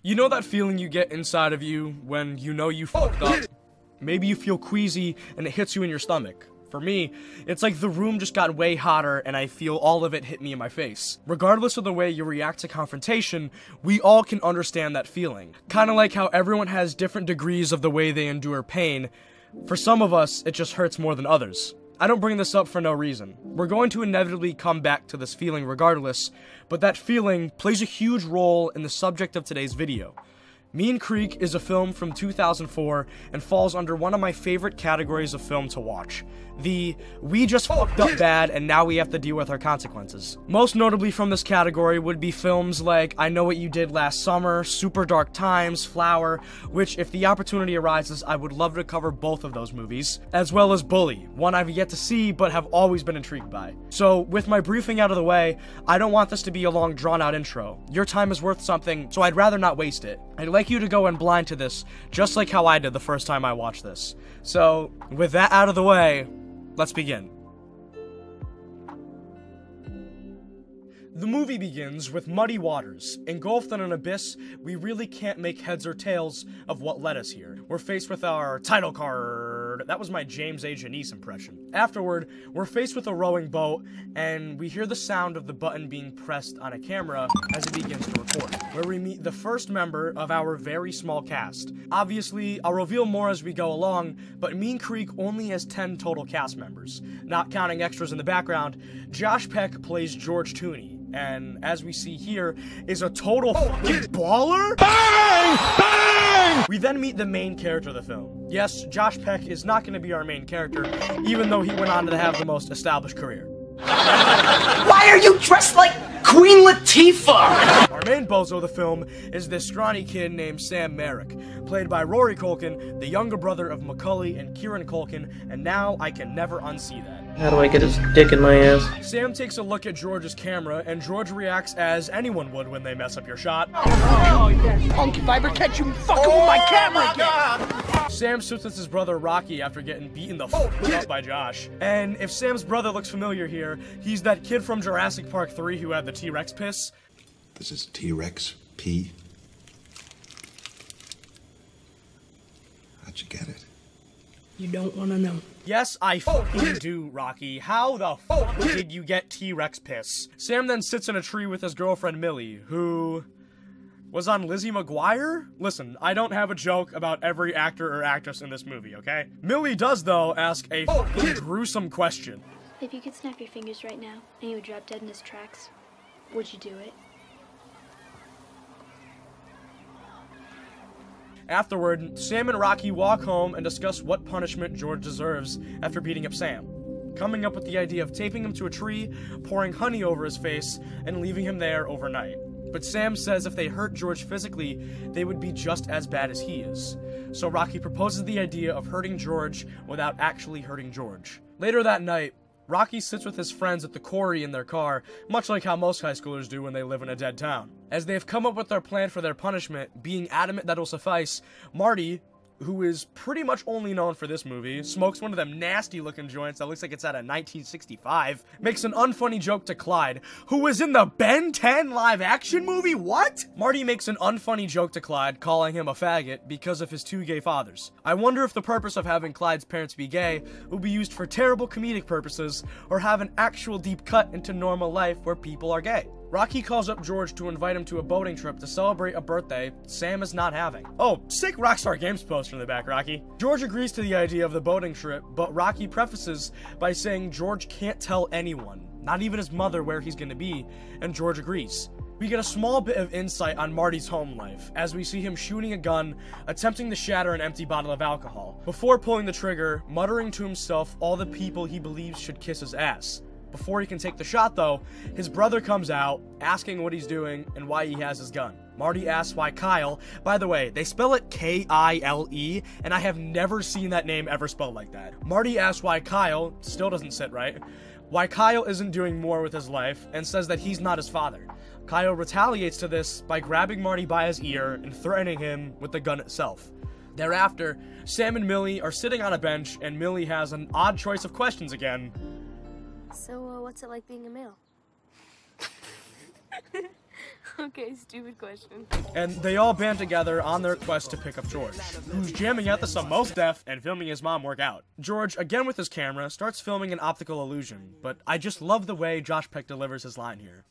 You know that feeling you get inside of you when you know you fucked up? Maybe you feel queasy and it hits you in your stomach. For me, it's like the room just got way hotter and I feel all of it hit me in my face. Regardless of the way you react to confrontation, we all can understand that feeling. Kinda like how everyone has different degrees of the way they endure pain. For some of us, it just hurts more than others. I don't bring this up for no reason. We're going to inevitably come back to this feeling regardless, but that feeling plays a huge role in the subject of today's video. Mean Creek is a film from 2004 and falls under one of my favorite categories of film to watch. We just fucked up bad and now we have to deal with our consequences. Most notably from this category would be films like I Know What You Did Last Summer, Super Dark Times, Flower, which if the opportunity arises, I would love to cover both of those movies, as well as Bully, one I've yet to see but have always been intrigued by. So with my briefing out of the way, I don't want this to be a long drawn out intro. Your time is worth something, so I'd rather not waste it. I'd like you to go in blind to this, just like how I did the first time I watched this. So, with that out of the way, let's begin. The movie begins with muddy waters. Engulfed in an abyss, we really can't make heads or tails of what led us here. We're faced with our title card. That was my James A. Janice impression. Afterward, we're faced with a rowing boat, and we hear the sound of the button being pressed on a camera as it begins to record, where we meet the first member of our very small cast. Obviously, I'll reveal more as we go along, but Mean Creek only has 10 total cast members. Not counting extras in the background, Josh Peck plays George Tooney, and as we see here, is a total fucking baller? Bang! Bang! We then meet the main character of the film. Yes, Josh Peck is not going to be our main character, even though he went on to have the most established career. Why are you dressed like Queen Latifah? Our main bozo of the film is this scrawny kid named Sam Merrick, played by Rory Culkin, the younger brother of Macaulay and Kieran Culkin, and now I can never unsee that. How do I get his dick in my ass? Sam takes a look at George's camera, and George reacts as anyone would when they mess up your shot. Oh, yes. Punk, if I ever catch you fucking with my camera again! Sam sits with his brother Rocky after getting beaten the fuck up by Josh. And if Sam's brother looks familiar here, he's that kid from Jurassic Park 3 who had the T-Rex piss. This is T-Rex pee. How'd you get it? You don't want to know. Yes, I fucking do, Rocky. How the fuck did you get T-Rex piss? Sam then sits in a tree with his girlfriend Millie, who was on Lizzie McGuire? Listen, I don't have a joke about every actor or actress in this movie, okay? Millie does, though, ask a fucking gruesome question. If you could snap your fingers right now, and he would drop dead in his tracks, would you do it? Afterward, Sam and Rocky walk home and discuss what punishment George deserves after beating up Sam, coming up with the idea of taping him to a tree, pouring honey over his face, and leaving him there overnight. But Sam says if they hurt George physically, they would be just as bad as he is. So Rocky proposes the idea of hurting George without actually hurting George. Later that night, Rocky sits with his friends at the quarry in their car, much like how most high schoolers do when they live in a dead town. As they have come up with their plan for their punishment, being adamant that it'll suffice, Marty, who is pretty much only known for this movie, smokes one of them nasty looking joints that looks like it's out of 1965, makes an unfunny joke to Clyde, who was in the Ben 10 live action movie. What? Marty makes an unfunny joke to Clyde, calling him a faggot because of his two gay fathers. I wonder if the purpose of having Clyde's parents be gay will be used for terrible comedic purposes or have an actual deep cut into normal life where people are gay. Rocky calls up George to invite him to a boating trip to celebrate a birthday Sam is not having. Oh, sick Rockstar Games poster in the back, Rocky. George agrees to the idea of the boating trip, but Rocky prefaces by saying George can't tell anyone, not even his mother, where he's gonna be, and George agrees. We get a small bit of insight on Marty's home life, as we see him shooting a gun, attempting to shatter an empty bottle of alcohol, before pulling the trigger, muttering to himself all the people he believes should kiss his ass. Before he can take the shot, though, his brother comes out, asking what he's doing and why he has his gun. Marty asks why Kyle, by the way, they spell it K-I-L-E, and I have never seen that name ever spelled like that. Marty asks why Kyle, still doesn't sit right, why Kyle isn't doing more with his life, and says that he's not his father. Kyle retaliates to this by grabbing Marty by his ear and threatening him with the gun itself. Thereafter, Sam and Millie are sitting on a bench, and Millie has an odd choice of questions again. So, what's it like being a male? Okay, stupid question. And they all band together on their quest to pick up George, who's jamming out to some Mos Def and filming his mom work out. George, again with his camera, starts filming an optical illusion, but I just love the way Josh Peck delivers his line here.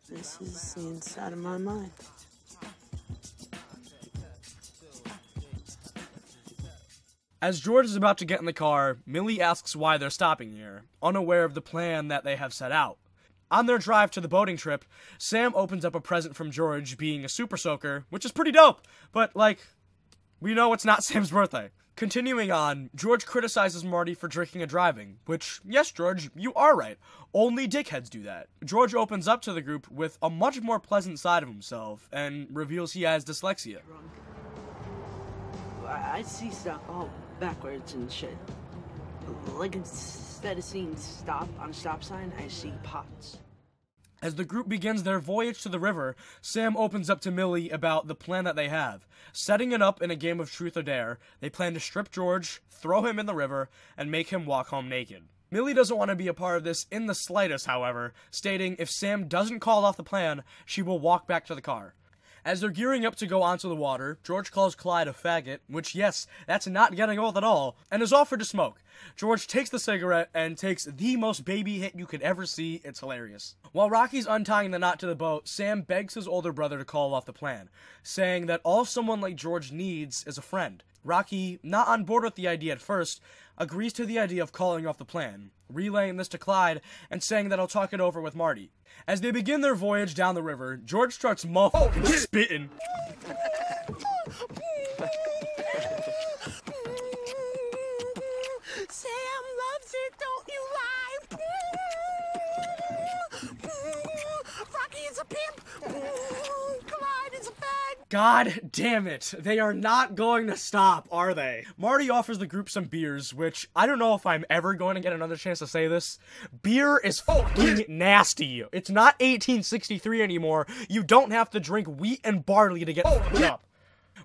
This is the inside of my mind. As George is about to get in the car, Millie asks why they're stopping here, unaware of the plan that they have set out. On their drive to the boating trip, Sam opens up a present from George being a super soaker, which is pretty dope, but, like, we know it's not Sam's birthday. Continuing on, George criticizes Marty for drinking and driving, which, yes, George, you are right. Only dickheads do that. George opens up to the group with a much more pleasant side of himself, and reveals he has dyslexia. I see stuff all backwards and shit. Like, instead of seeing stop on a stop sign, I see pots. As the group begins their voyage to the river, Sam opens up to Millie about the plan that they have. Setting it up in a game of truth or dare, they plan to strip George, throw him in the river, and make him walk home naked. Millie doesn't want to be a part of this in the slightest, however, stating if Sam doesn't call off the plan, she will walk back to the car. As they're gearing up to go onto the water, George calls Clyde a faggot, which, yes, that's not getting old at all, and is offered to smoke. George takes the cigarette and takes the most baby hit you could ever see. It's hilarious. While Rocky's untying the knot to the boat, Sam begs his older brother to call off the plan, saying that all someone like George needs is a friend. Rocky, not on board with the idea at first, agrees to the idea of calling off the plan, relaying this to Clyde and saying that he'll talk it over with Marty. As they begin their voyage down the river, George starts motherfucking spitting. Sam loves it, don't you lie? Rocky is a pimp. Clyde is a fag. God damn it. They are not going to stop, are they? Marty offers the group some beers, which I don't know if I'm ever going to get another chance to say this. Beer is fucking nasty. It's not 1863 anymore. You don't have to drink wheat and barley to get fucked up.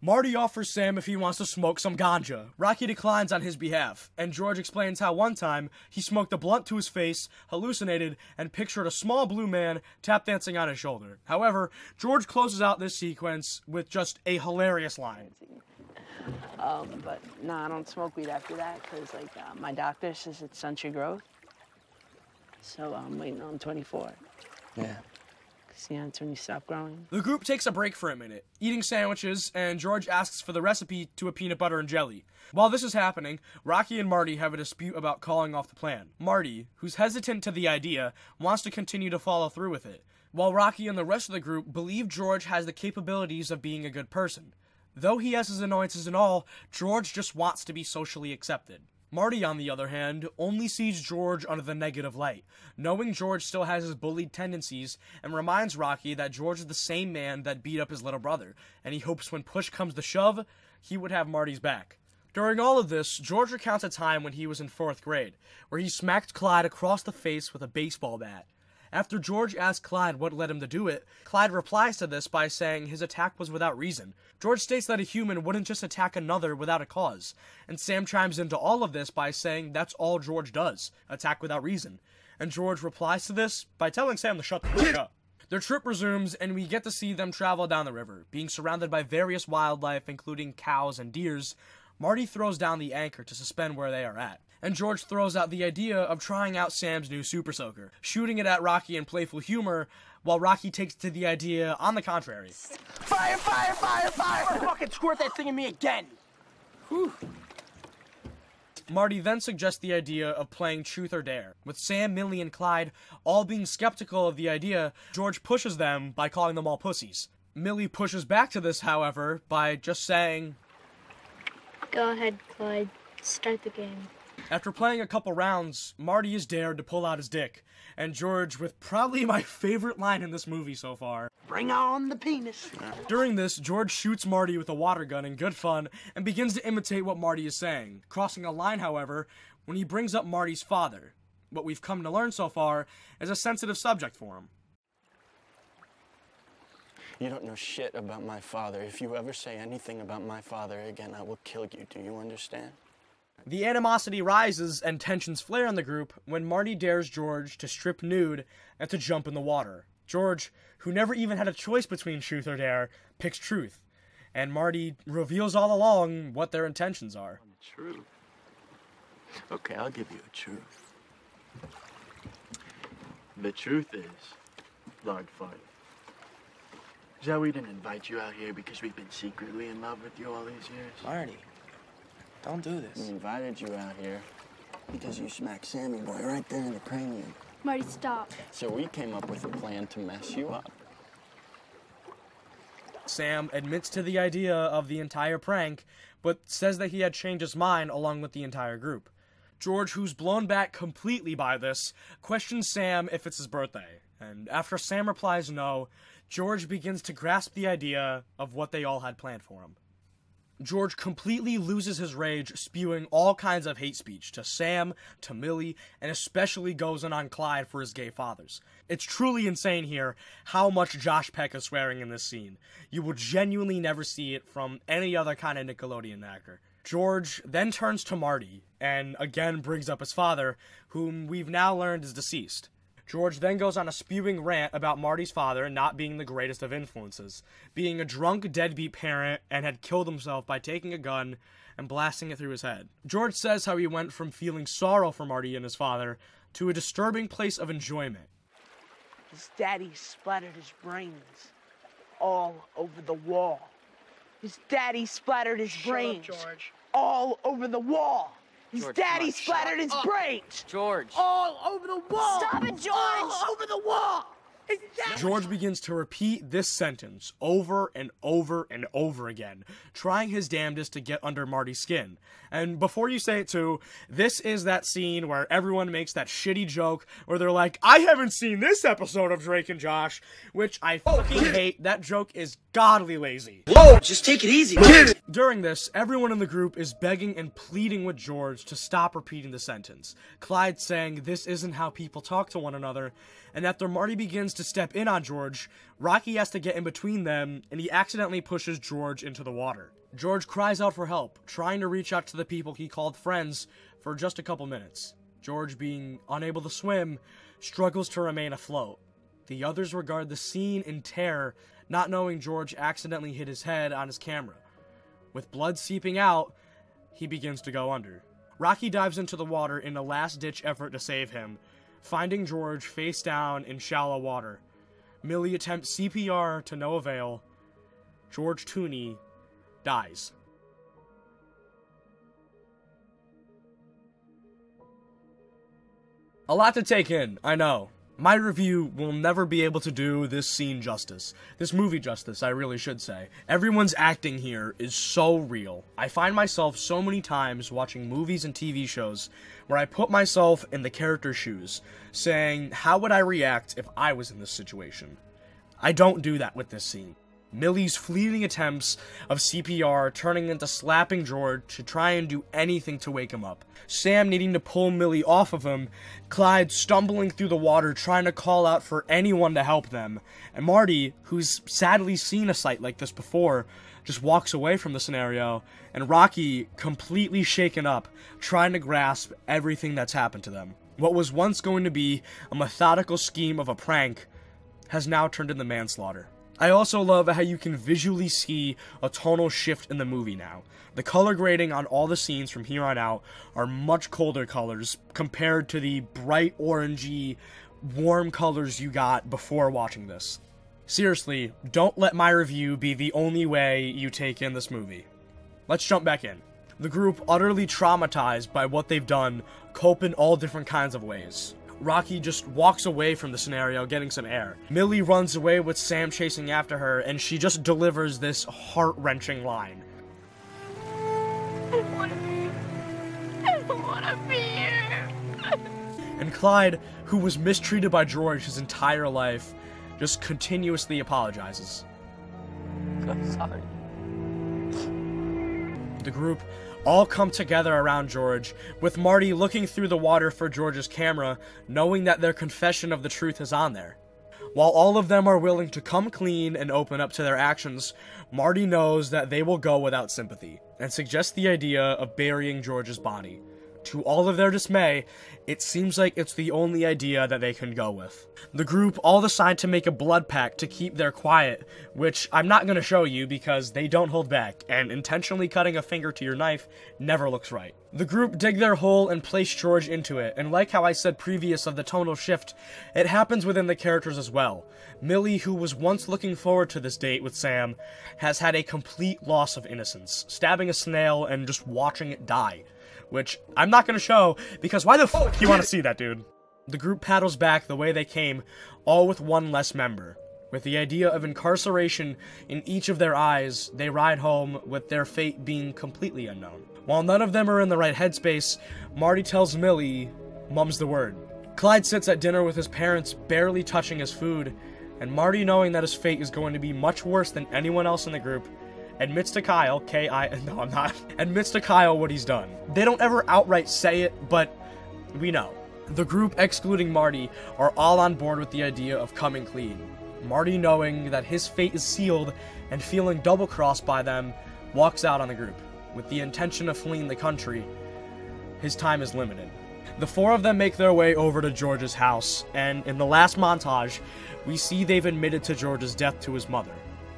Marty offers Sam if he wants to smoke some ganja. Rocky declines on his behalf, and George explains how one time he smoked a blunt to his face, hallucinated, and pictured a small blue man tap dancing on his shoulder. However, George closes out this sequence with just a hilarious line. But no, I don't smoke weed after that, because, like, my doctor says it's stunts your growth. So I'm waiting on 24. Yeah. Yeah, it's when you stop growing. The group takes a break for a minute, eating sandwiches, and George asks for the recipe to a peanut butter and jelly. While this is happening, Rocky and Marty have a dispute about calling off the plan. Marty, who's hesitant to the idea, wants to continue to follow through with it, while Rocky and the rest of the group believe George has the capabilities of being a good person. Though he has his annoyances and all, George just wants to be socially accepted. Marty, on the other hand, only sees George under the negative light, knowing George still has his bullied tendencies, and reminds Rocky that George is the same man that beat up his little brother, and he hopes when push comes to shove, he would have Marty's back. During all of this, George recounts a time when he was in 4th grade, where he smacked Clyde across the face with a baseball bat. After George asks Clyde what led him to do it, Clyde replies to this by saying his attack was without reason. George states that a human wouldn't just attack another without a cause, and Sam chimes into all of this by saying that's all George does, attack without reason. And George replies to this by telling Sam to shut the fuck up. Their trip resumes, and we get to see them travel down the river, being surrounded by various wildlife, including cows and deers. Marty throws down the anchor to suspend where they are at, and George throws out the idea of trying out Sam's new super soaker, shooting it at Rocky in playful humor, while Rocky takes to the idea on the contrary. Fire, fire, fire, fire! Fucking squirt that thing at me again! Whew. Marty then suggests the idea of playing Truth or Dare. With Sam, Millie, and Clyde all being skeptical of the idea, George pushes them by calling them all pussies. Millie pushes back to this, however, by just saying, Go ahead, Clyde. Start the game. After playing a couple rounds, Marty is dared to pull out his dick, and George, with probably my favorite line in this movie so far. Bring on the penis. During this, George shoots Marty with a water gun in good fun, and begins to imitate what Marty is saying, crossing a line, however, when he brings up Marty's father. What we've come to learn so far is a sensitive subject for him. You don't know shit about my father. If you ever say anything about my father again, I will kill you. Do you understand? The animosity rises and tensions flare in the group when Marty dares George to strip nude and to jump in the water. George, who never even had a choice between truth or dare, picks truth, and Marty reveals all along what their intentions are. Truth? Okay, I'll give you a truth. The truth is, Lord Farley, is that we didn't invite you out here because we've been secretly in love with you all these years. Marty, don't do this. We invited you out here because you smacked Sammy boy right there in the cranium. Marty, stop. So we came up with a plan to mess you up. Sam admits to the idea of the entire prank, but says that he had changed his mind along with the entire group. George, who's blown back completely by this, questions Sam if it's his birthday, and after Sam replies no, George begins to grasp the idea of what they all had planned for him. George completely loses his rage, spewing all kinds of hate speech to Sam, to Millie, and especially goes in on Clyde for his gay fathers. It's truly insane here how much Josh Peck is swearing in this scene. You will genuinely never see it from any other kind of Nickelodeon actor. George then turns to Marty, and again brings up his father, whom we've now learned is deceased. George then goes on a spewing rant about Marty's father not being the greatest of influences, being a drunk deadbeat parent and had killed himself by taking a gun and blasting it through his head. George says how he went from feeling sorrow for Marty and his father to a disturbing place of enjoyment. His daddy splattered his brains all over the wall. His daddy splattered his brains all over the wall. His daddy splattered his brains. George. All over the wall. Stop it, George! All over the wall. His daddy. George begins to repeat this sentence over and over and over again, trying his damnedest to get under Marty's skin. And before you say it too, this is that scene where everyone makes that shitty joke where they're like, I haven't seen this episode of Drake and Josh, which I fucking hate. That joke is godly lazy. Whoa, just take it easy. During this, everyone in the group is begging and pleading with George to stop repeating the sentence. Clyde saying this isn't how people talk to one another, and after Marty begins to step in on George, Rocky has to get in between them, and he accidentally pushes George into the water. George cries out for help, trying to reach out to the people he called friends for just a couple minutes. George, being unable to swim, struggles to remain afloat. The others regard the scene in terror, not knowing George accidentally hit his head on his camera. With blood seeping out, he begins to go under. Rocky dives into the water in a last-ditch effort to save him, finding George face down in shallow water. Millie attempts CPR to no avail. George Tooney dies. A lot to take in, I know. My review will never be able to do this scene justice. This movie justice, I really should say. Everyone's acting here is so real. I find myself so many times watching movies and TV shows where I put myself in the character's shoes, saying, how would I react if I was in this situation? I don't do that with this scene. Millie's fleeting attempts of CPR turning into slapping George to try and do anything to wake him up. Sam needing to pull Millie off of him, Clyde stumbling through the water trying to call out for anyone to help them, and Marty, who's sadly seen a sight like this before, just walks away from the scenario, and Rocky, completely shaken up, trying to grasp everything that's happened to them. What was once going to be a methodical scheme of a prank has now turned into manslaughter. I also love how you can visually see a tonal shift in the movie now. The color grading on all the scenes from here on out are much colder colors compared to the bright orangey, warm colors you got before watching this. Seriously, don't let my review be the only way you take in this movie. Let's jump back in. The group, utterly traumatized by what they've done, cope in all different kinds of ways. Rocky just walks away from the scenario, getting some air. Millie runs away with Sam chasing after her, and she just delivers this heart-wrenching line. I don't want to be here. And Clyde, who was mistreated by George his entire life, just continuously apologizes. I'm sorry. The group all come together around George, with Marty looking through the water for George's camera, knowing that their confession of the truth is on there. While all of them are willing to come clean and open up to their actions, Marty knows that they will go without sympathy, and suggests the idea of burying George's body. To all of their dismay, it seems like it's the only idea that they can go with. The group all decide to make a blood pact to keep their quiet, which I'm not going to show you because they don't hold back, and intentionally cutting a finger to your knife never looks right. The group dig their hole and place George into it, and like how I said previous of the tonal shift, it happens within the characters as well. Millie, who was once looking forward to this date with Sam, has had a complete loss of innocence, stabbing a snail and just watching it die. Which I'm not gonna show, because why the fuck you wanna see that, dude? The group paddles back the way they came, all with one less member. With the idea of incarceration in each of their eyes, they ride home with their fate being completely unknown. While none of them are in the right headspace, Marty tells Millie, "Mum's the word." Clyde sits at dinner with his parents, barely touching his food, and Marty, knowing that his fate is going to be much worse than anyone else in the group, admits to Kyle, admits to Kyle what he's done. They don't ever outright say it, but we know. The group, excluding Marty, are all on board with the idea of coming clean. Marty, knowing that his fate is sealed and feeling double-crossed by them, walks out on the group, with the intention of fleeing the country. His time is limited. The four of them make their way over to George's house, and in the last montage, we see they've admitted to George's death to his mother.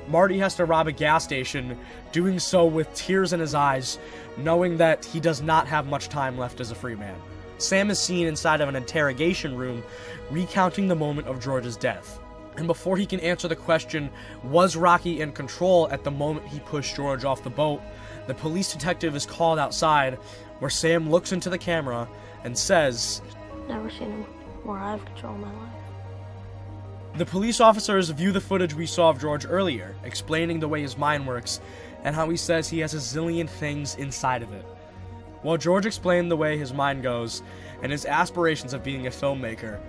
Marty has to rob a gas station, doing so with tears in his eyes, knowing that he does not have much time left as a free man. Sam is seen inside of an interrogation room, recounting the moment of George's death. And before he can answer the question, was Rocky in control at the moment he pushed George off the boat, the police detective is called outside, where Sam looks into the camera and says, Never seen him where I have control of my life. The police officers view the footage we saw of George earlier, explaining the way his mind works, and how he says he has a zillion things inside of it. While George explained the way his mind goes, and his aspirations of being a filmmaker,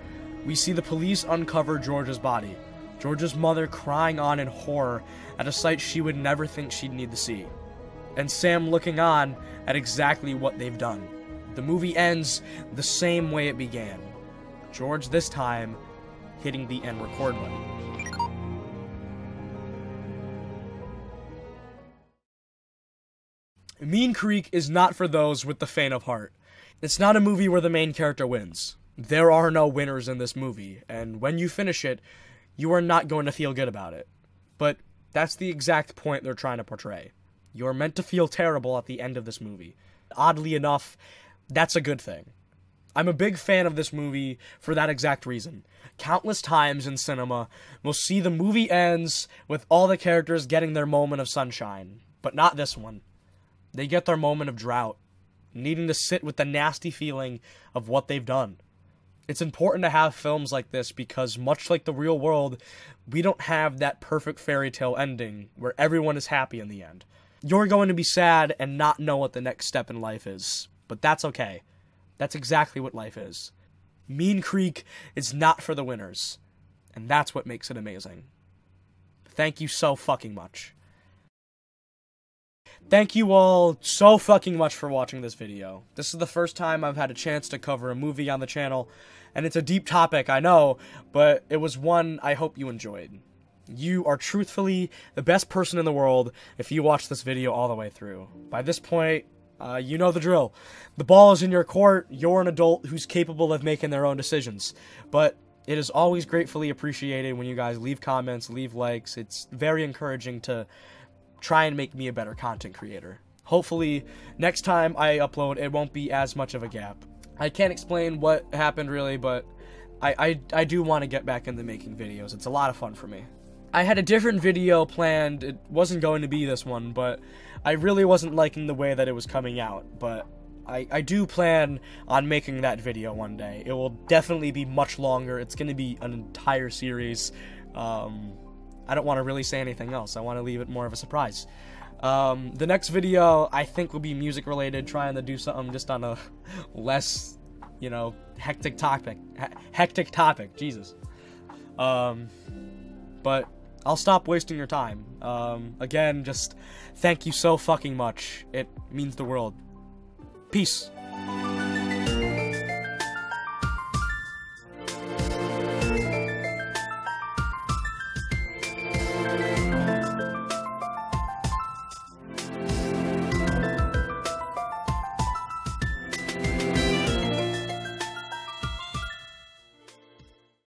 we see the police uncover George's body, George's mother crying on in horror at a sight she would never think she'd need to see, and Sam looking on at exactly what they've done. The movie ends the same way it began. George, this time, hitting the end record button. Mean Creek is not for those with the faint of heart. It's not a movie where the main character wins. There are no winners in this movie, and when you finish it, you are not going to feel good about it. But that's the exact point they're trying to portray. You are meant to feel terrible at the end of this movie. Oddly enough, that's a good thing. I'm a big fan of this movie for that exact reason. Countless times in cinema, we'll see the movie ends with all the characters getting their moment of sunshine, but not this one. They get their moment of drought, needing to sit with the nasty feeling of what they've done. It's important to have films like this because, much like the real world, we don't have that perfect fairy tale ending where everyone is happy in the end. You're going to be sad and not know what the next step in life is, but that's okay. That's exactly what life is. Mean Creek is not for the winners, and that's what makes it amazing. Thank you so fucking much. Thank you all so fucking much for watching this video. This is the first time I've had a chance to cover a movie on the channel, and it's a deep topic, I know, but it was one I hope you enjoyed. You are truthfully the best person in the world if you watch this video all the way through. By this point, you know the drill. The ball is in your court, you're an adult who's capable of making their own decisions. But it is always gratefully appreciated when you guys leave comments, leave likes. It's very encouraging to try and make me a better content creator. Hopefully, next time I upload, it won't be as much of a gap. I can't explain what happened really, but I do want to get back into making videos. It's a lot of fun for me. I had a different video planned. It wasn't going to be this one, but I really wasn't liking the way that it was coming out. But I do plan on making that video one day. It will definitely be much longer. It's going to be an entire series. I don't want to really say anything else. I want to leave it more of a surprise. The next video, I think, will be music related, trying to do something just on a less, you know, hectic topic. Jesus. But I'll stop wasting your time. Again, just thank you so fucking much. It means the world. Peace.